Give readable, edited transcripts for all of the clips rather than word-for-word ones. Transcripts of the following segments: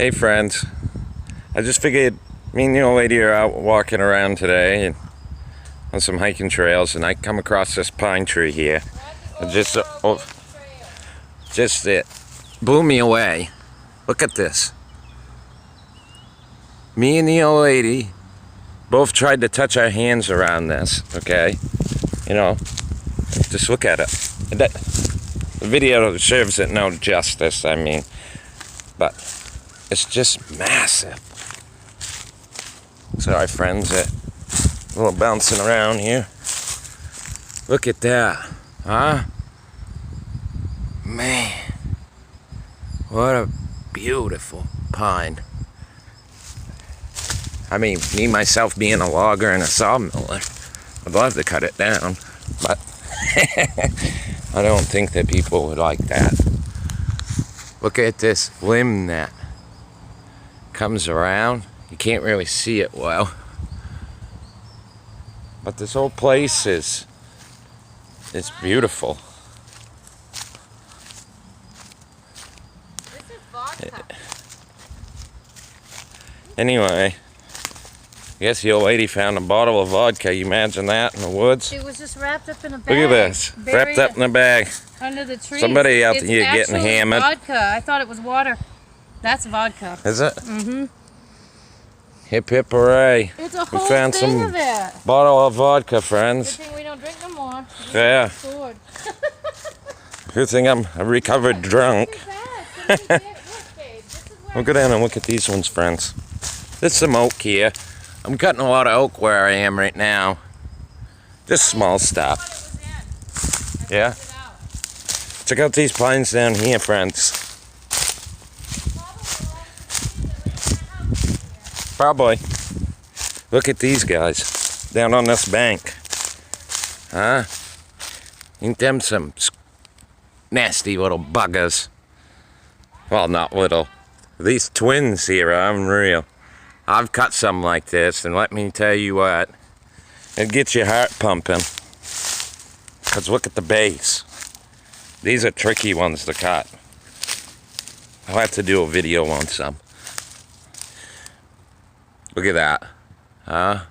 Hey friends, I just figured me and the old lady are out walking around today and on some hiking trails, and I come across this pine tree here. Just it blew me away. Look at this. Me and the old lady both tried to touch our hands around this, okay? You know, just look at it. The video serves it no justice, I mean, but it's just massive. Sorry friends, a little bouncing around here. Look at that, huh? Man, what a beautiful pine. I mean, me myself being a logger and a sawmiller, I'd love to cut it down, but I don't think that people would like that. Look at this limb that comes around. You can't really see it well, but this whole place is beautiful. This is vodka. Anyway, I guess the old lady found a bottle of vodka. You imagine that in the woods? It was just wrapped up in a bag. Look at this, wrapped up in a bag. Under the tree. Somebody out there getting hammered. Vodka. I thought it was water. That's vodka. Is it? Mm-hmm. Hip hip hooray. It's a whole We found thing some of it. bottle of vodka, Good friends. thing we don't drink no more. Yeah. Sword. Good thing I'm a recovered drunk. We'll go down and look at these ones, friends. There's some oak here. I'm cutting a lot of oak where I am right now. Just small stuff. Yeah. Check out these pines down here, friends. Probably. Look at these guys down on this bank. Huh? Ain't them some nasty little buggers? Well, not little. These twins here are unreal. I've cut some like this, and let me tell you what, it gets your heart pumping. Because look at the base. These are tricky ones to cut. I'll have to do a video on some. Look at that. Huh?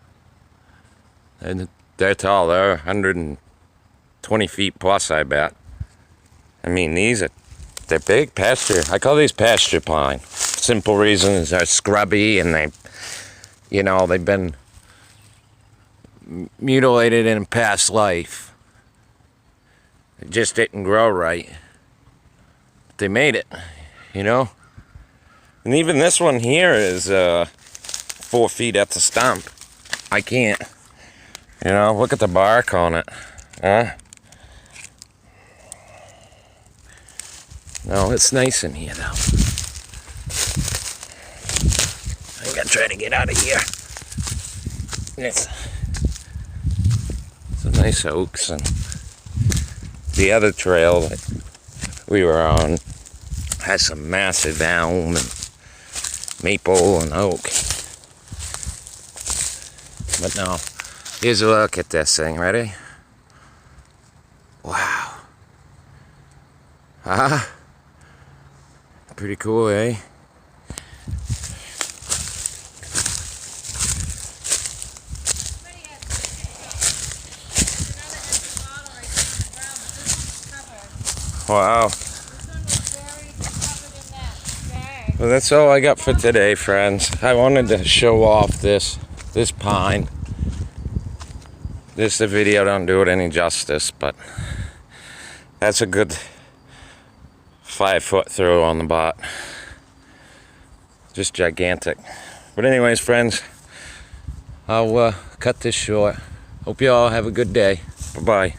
And they're tall. They're 120 feet plus, I bet. I mean, they're big pasture. I call these pasture pine. Simple reason is they're scrubby and they've been mutilated in past life. It just didn't grow right. They made it, you know? And even this one here is 4 feet at the stump. I can't. You know, look at the bark on it. Huh? No, it's nice in here though. I gotta try to get out of here. It's some nice oaks, and the other trail that we were on has some massive elm and maple and oak. But no, here's a look at this thing. Ready? Wow. Ah, pretty cool, eh? Wow. Well, that's all I got for today, friends. I wanted to show off this pine. The video don't do it any justice, but that's a good 5 foot throw on the butt. Just gigantic. But anyways, friends, I'll cut this short. Hope you all have a good day. Bye-bye.